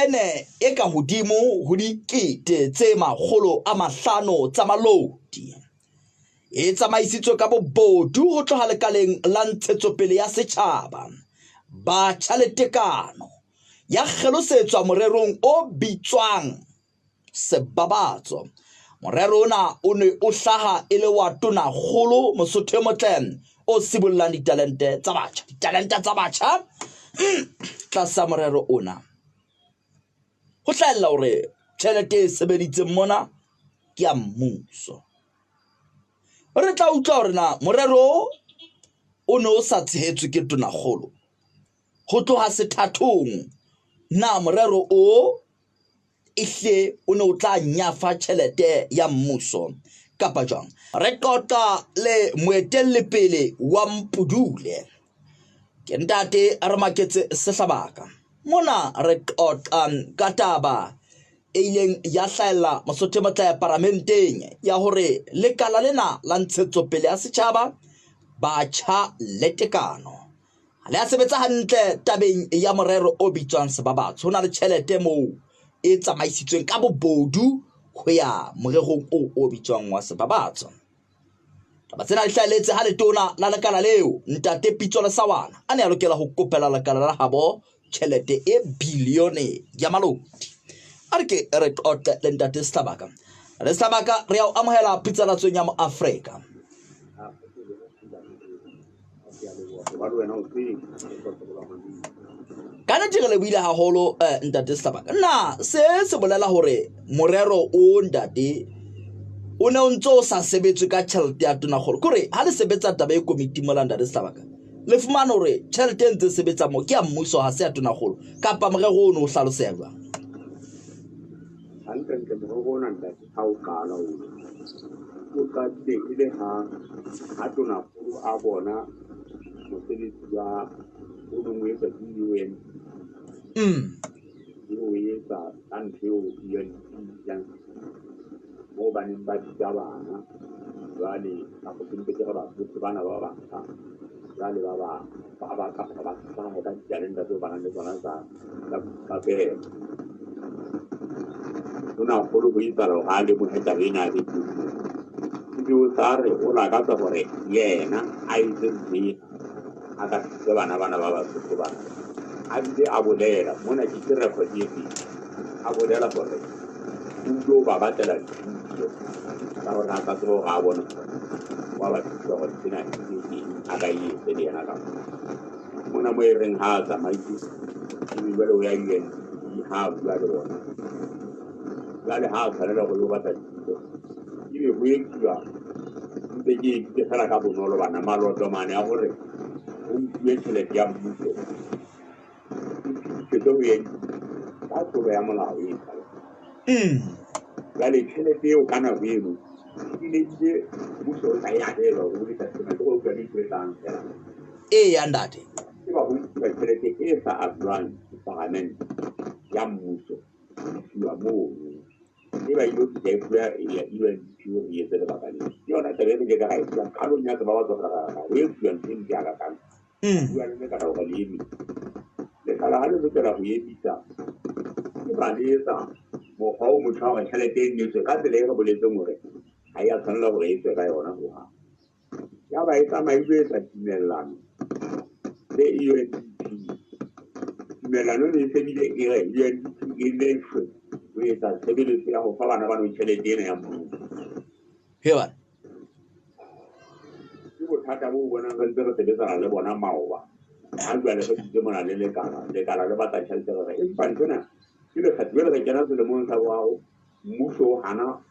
ene e ka hodimo ho dikete tse 500 tsa malodi e tsamaisitswe ka bobodu ho tloha lekaleng la ntshetsopele ya setjhaba batjha le tekano ya kgelosetswa morerong o bitswang sebabatso. Morero ona o ne o hlaha e le wa Tonakgolo Mosotho e Motle o sibollang ditalente tsa batjha tlasa morero ona. Ho hlahella hore tjhelete e sebeditseng mona ke ya mmuso. Re tla utlwa hore na morero o ne o sa tshehetswe ke Tonakgolo ho tloha sethathong na morero o ihle o ne o tla nyafa tjhelete ya mmuso kapa jwang. Re qoqa le moetellepele wa Mpudule ke ntate a re maketse Sehlabaka. Mona re qoqa ka taba e ileng ya hlahella Mosotho e Motle parlamenteng ya hore lekala lena la ntshetsopele ya setjhaba batjha le tekano le a sebetsa hantle tabeng ya morero o bitswang sebabatso. Ho na le tjhelete moo e tsamaisitsweng ka bobodu ho ya morerong o bitswang wa sebabatso. Taba tsena di hlahelletse ha letona la lekala leo ntate Pitso Lesawana a ne a lokela ho kopela lekala la habo tjhelete e bilione ya malodi. A re ke re qotle le ntate Sehlabaka. Re Sehlabaka re a amohela pitsalatsong ya mo Afrika. Kana re lebohile haholo ntate Sehlabaka. Na se bolela hore morero o ntate o ne o ntso sa sebetswe ka tjhelete ya Tonakgolo. Kore ha le sebetsa taba e komiti mo la ntate Sehlabaka le fumana hore tjhelete e ntse sebetsa mo ke ya mmuso ha se ya Tonakgolo kapa morero o no hlaloseha jwang? Hantle morero ona ntate ha o qala o ka ile ha Tonakgolo a bona mosebetsi wa o nngwe etsa UN o etsa ka ntho eo UN yang mo baneng ba bana jwale ka go tsentse ke ba bana ba bangata jwale ba ka ba ka ditalente tse ba nang le tsona tsa be Tonakgolo go italo ha le mo heta bena le o tsare o la ka hore yena a itse aka se bana ba Basotho bana a bile a bolela mona ke tsere go dietsi a bolela hore o tlo ba batela dithuso ka hore a ka tlo ga bona wa ba thusa go tsena aka yi se le yana ka mona mo e reng ha tsamaisi e bile o ya yen ha bua le bona le ha tshwanela go yo batla dithuso e be go ekiwa ntse ke fela ka bonolo bana maloto mane a gore o bue tšhelete ya mmuso ke tlo be ka tloba ya molao e jale tšhelete eo ka nako eno e lebile mmuso o tla e abelwa go bodisa sena ke go utlwa ditšheletang fela ya ntate ke ba go utlwa tšhelete e sa abelwang parlamente ya mmuso fiwa moo e ba ile go tla ya UNDP e etse lebaka le yona taba e ke ka ga e tswa ka lo nya ba ba tswa ka e tswang teng ja ka ka bua le ka go le emi le kala ha le tsela go ebisa ke ba le etsa mo ga o motho wa tšhelete e ntse ka tsela e go boletse gore ha ya tshwanela go e tswe ka yona go ha ya ba e tsamaile tsa timellano le UNDP timellano le se bile e re UNDP e le fwe o etsa tshebeletso ya go fa bana ba no tšhelete ena ya mmuso hewa bothata bo bona re ntse re sebetsana le bona maoba ha jwale re ditse mona le lekala le batla tšhelete gore empa ntona ke le kgathibele re kena selemong sa boago mmuso o hana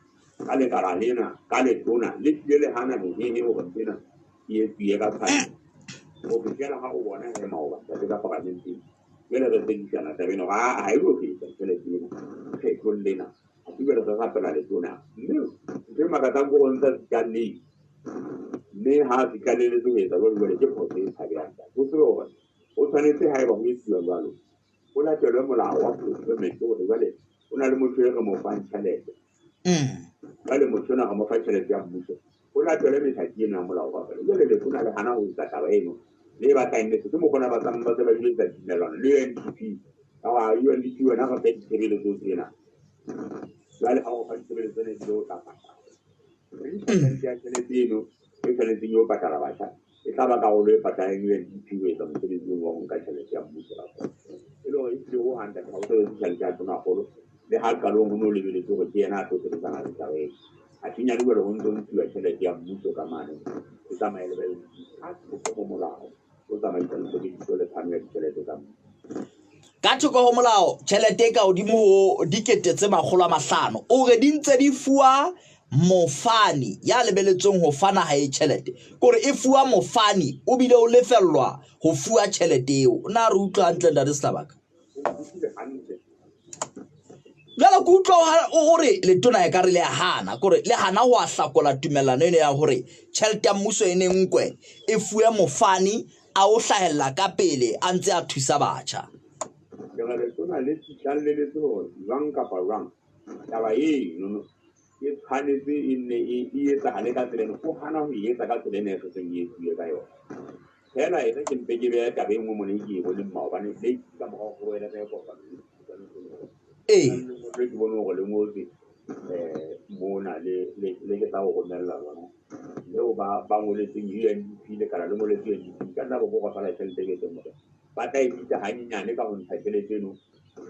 ka lekala lena ka letona le tlile le hana lehene gore tsena e etsiye ka tshwanelo go fitlhela ga o bona he maoba ka ka parlamenteng jwale re tsedisana tabeno ga e go fetsa tšhelete ena kgetlo lena ebile re gapela letona mme ntho e makatsang ko go ntsha sekaneng mme ha se ka le le etsa jwale ke phoso e tshabeyang go se gore o tshwanetse ha e ba go etsiwa jwalo o latelwe molao wa procurement gore jwale o na le motho e re mo fang tšhelete jwale motho ona ga mo fa tšhelete ya mmuso o latelwe methati eno ya molao wa gore jwale le tona le gana go etsa taba eno le ba tlaennetse ke mo gona ba tsamaya ba tse ba ile tsa dimelano le UNDP Kawa UNDP wena ka pedi tebele tso tsena. Jwale ha o fa tebele tsena di lo ta pata. Re tshwanetse ya tšhelete eno e tshwanetse yo patala batjha. E tla ba karolo e patalang UNDP o etsa mosebetsi wa ho nka tjhelete ya mmuso la bona. E le hore e tlile ho handa ha o sebedisa tjhelete ya tonakgolo le ha qalong ho no lebeletse hore ke yena a tlo sebetsana le tabeng. A tinya le gore ho ntso ntshiwa tjhelete ya mmuso ka mane e tsamaye le bele a go molao o tsamaisa le sebediso le phano ya ditjhelete tsa mmuso. Ka thoko ho molao tjhelete ka hodimo ho dikete tse 500 o re di ntse di fuwa mofani ya lebeletsong ho fana ha e tjhelete kore e fuwa mofani o bile o lefellwa ho fuwa tjhelete eo na re utlwa hantle nda Sebaka jalo go utlwa hore le tona e ka re le hana kore le hana ho a hlakola tumellano ene ya hore tjhelete ya mmuso ene nkwe e fuwe mofani a o hlahella ka pele a ntse a thusa batjha le tona le tshallele tso jwang kapa jwang taba no e tshwanetse e ne e etsa hale ka tsela go hana ho etsa ka tsela ne se tseng e ka yona hela e ke mpe ke be ka be mo mone ke go le mma ba ne le ka mo go wela ka go ba ke bona go le mo mona le ke tao go nella bona leo ba ngoletseng UNDP le kana le ngoletseng UNDP ka nna go go fala tšhelete ke teng mo ba tla itse hanyenyane ka go ntsha tšhelete eno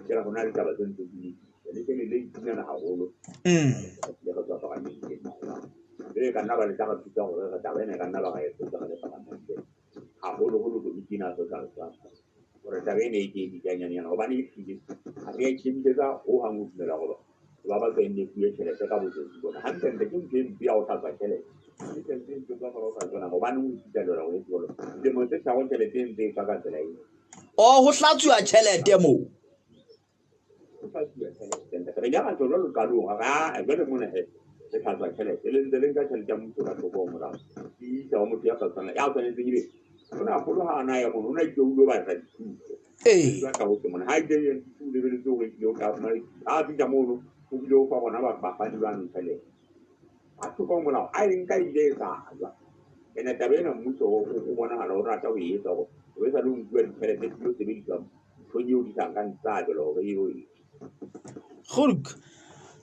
ke ra gona le taba tse ntse le ke le itsena haholo le go tswa ka nnete le ka nna ba le taba tsa go re taba ena ka nna ba ga e tsa ga le pa nnete haholo go go dikina so ka tswa gore taba ena e ke dikanyana go ba ne ke a re ke ditsa o hangu le la go ba ba tsene ku ye tšhelete ka botse bona ha ntse ke ke bia o tla tšhelete ke tšhelete ke ba go ka tsona go ba ne o tsitela go e tsolo le mo tse tsa go tšhelete ntse ka ka tsela ena ho hlatsuwa tjhelete mo re ja ga tsolo lo ka lo ga ga le mona he le tlhatsa tšhelete le ntse le nka tšhelete ya motho ka tlogo mo ra di tsa mo tia ka tsana ya tsane tse dibe ona go lo hana ya mo ona ke o lo ba tsa ba ka go mona ha ke ye tu le le tso ke o ka ma a di ja mo o bile fa bona ba fa di ba ntshele a tlogo mo la a nka ile ka ja ene tabena mmuso o bona hala o rata o etsa go o etsa le o bua ditšhelete tse tse di tswa phonyo di tla ka ntsa jalo go yo Khurk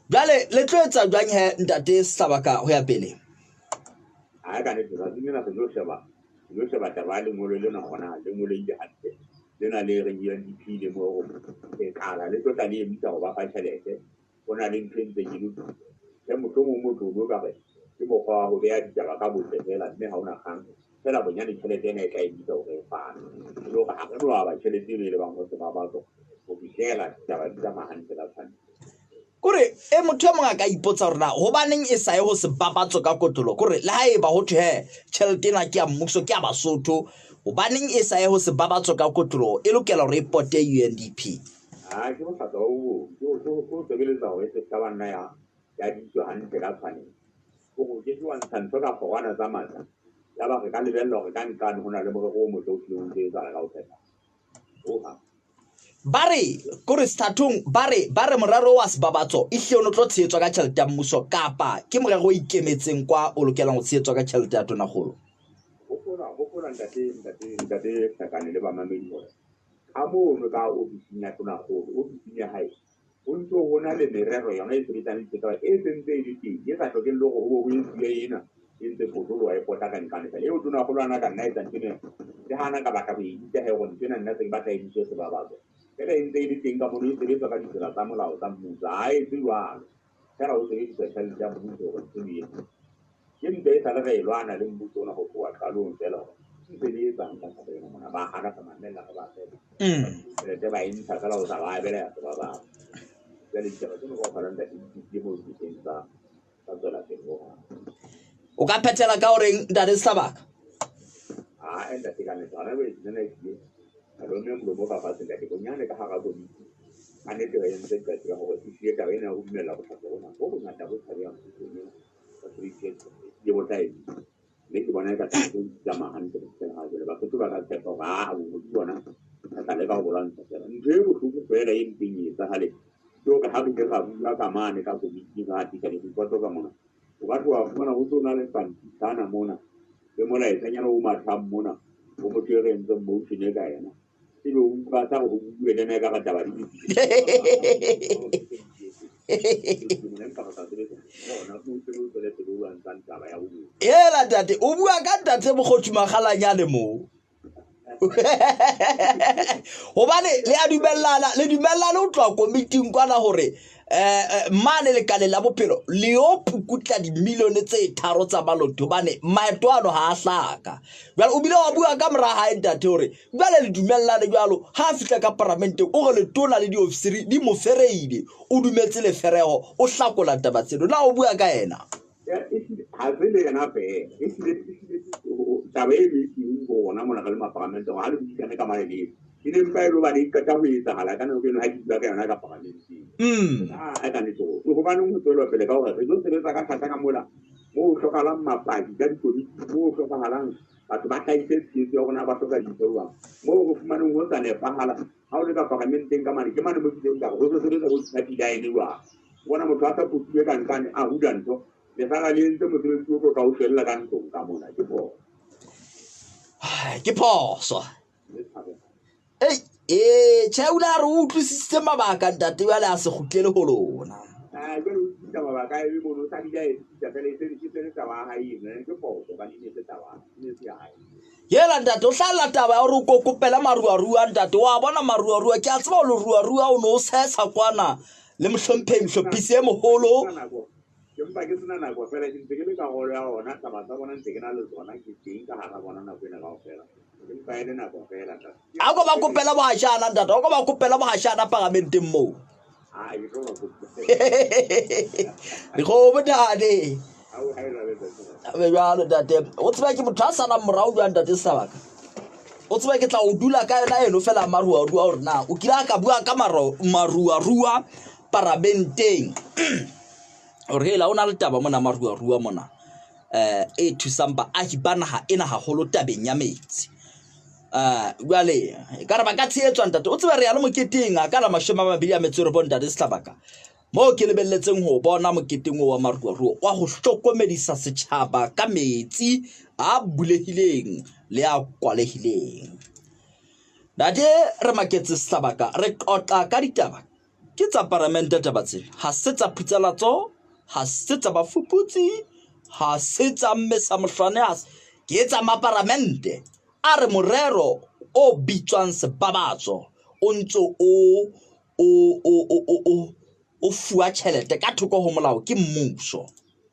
jale le tlo etsa jwang he ntate Sebaka ho ya pele a ka ne tsa dinela se lo sheba taba le ngolo le na gona le ngolo ile hantle le na le re UNDP le mo e kala le tota le emisa go ba fa tšhelete bona le ntse ke lu ke mo go ka be ke mo go be ya ditaba ka botse fela mme ha ona kgang fela bonyane tšhelete ena e ka emisa go e fa lo ga ga lo ba tšhelete le bang go se ba ba go fihlela taba di hantle ka tshwana kore e motho e mong a ka ipotsa rona ho baneng e sa ye ho se babatso ka kotolo kore le ha eba ho thwe tjhelete ena ke ya mmuso ke ya Basotho ho baneng e sa ye ho se babatso ka kotolo e lokela hore e pote UNDP ke mo fatwa o go sebeletsa go se ka bana ya ditso hantle ka tshwane go ke twa ntshantso ka gona tsa matla ya ba re ka lebella gore ka nkane hona le mo go mo tlo tlong tse tsa ka o tsena bare kore statung bare moraro wa sebabatso e hle o no tlo tsheetswa ka tšhelete ya mmuso kapa ke morero o ikemetseng kwa o lokelang go tsheetswa ka tšhelete ya tonakgolo go ntate sakane le ba mamedi gore a mono ka ofising ya tonakgolo ofising ya hae o ntse go na le merero yona e sebetsang tsetsa e sentse e le teng e sa tlhokeng le go go e ena e ntse potolo wa e pota ka nkane e o tonakgolo ana ka nna e tsantene le hana ka baka bo itse he go ntena nna se ba tla e ditse se babatso ele ntse e le teng ka mono e sebetsa ka ditsela tsa molao tsa mmuso ha e tswang fela o sebedisa tšhelete ya mmuso go tsebile ke ntse e sa le re lwana le mmuso ona go tloa qalong fela ntse le etsang ka tsela mona ba hana ka mamela ka ba fela tšhelete ba e ntsha fela o sa ba bele ya ba ba jale ditaba tseno go fana ntate di mo di teng tsa tsela tse go o ka phethela ka oreng ntate Sebaka enda tikane tsara we nna ke a lo ne mo ba fa tsela ke bonyane ka ga go di ane te re ntse ka tira go se ka ena go dumela go tsaka bona go ngata go tsaya go tsene ka tsike di botai le ke bona ka tsa mahante tsena ga le ba go ba ka tsaka ba go bona ka le ba go lantsa tsela nje go go fela e mpinyi tsa hale to ka ha ke ga bua ka mane ka go di ga di ka di go to ka mona o ba twa mona go tsona le panti sana mona le mola e tsenya o matha mona o mo tere ntse mo tsine ka yena ebe o batla go bue le ka taba di Ela tate o bua ka tate Mokgotsi Makgalanyane mo hobane le a dumellana o tloa komiting kwana hore mane le kale la bophelo le o phukutla dimilione tse 3 tsa baloto hobane maeto ano ha a hlaka jwale o bile wa bua ka mora hae ntate hore jwale le dumellane jwalo ha fihla ka parlamente o re le tona le diofisiri di mo fereile o dumetse le fereho o hlakola taba tseno na o bua ka ena ha le yena be taba e le bona mona ka le maparlamento ha le bitsane ka maele ine mpa lo ba di ka ta ho etsahala ka nako eno ha ke bua ka yona ka parlamente a ka ne to go ba nngwe tswelo pele ka hore re tlo sebetsa ka thata ka mola mo o hlokahalang mapadi ka dikomiti mo o hlokahalang batho ba hlaise tshietso ya rona ba hloka ditsebuang mo go fumaneng ho sa nepahala ha o le ka parlamenteng ka mane ke mane mo dileng ka go sebetsa go tshapi da ene wa bona motho a sa putwe ka nkane a huda ntho le sala le ntse mosebetsi o ka o shella ka ntlo ka mona ke phoso Chaula re utlwisitse mabaka ntate jwale a se kgutlele ho lona yela ntate o hlalla taba ya hore o kokopela maruarua ntate wa bona maruarua ke a tseba o le ruarua o no sesa kwana le mohlompheng hlophise e moholo empa ke sena nako fela ke ntse ke le ka go ya ona taba tsa bona ntse ke na le tsona ke teng ka hara bona nako ena kaofela empa e le nako fela a go ba kopela bohashana ntate o go ba kopela bohashana parlamenteng moo re go botane be jalo ntate o tseba ke motho a sana morao jwa ntate Sebaka o tseba ke tla o dula ka yona eno fela maruarua hore na o kila ka bua ka maruarua parlamenteng or hela ona le taba mona maruarua mona e thusang baahi ba naha ena haholo tabeng ya metsi jwale ka re ba ka tsheetswa ntate o tseba re ya le moketeng a ka la 20 a metso re bontate Sebaka mo ke lebelletseng ho bona moketeng wa maruarua wa ho hlokomedisa setjhaba ka metsi a bulehileng le a kwalehileng ntate re maketse Sebaka re qotla ka ditaba ke tsa parlamente taba tsena ha se tsa phutselatso ha se tsa bafuputsi ha se tsa mmesa mohlwane ke tsa maparlamente a re morero o bitswang sebabatso o ntso o fuwa tjhelete ka thoko ho molao ke mmuso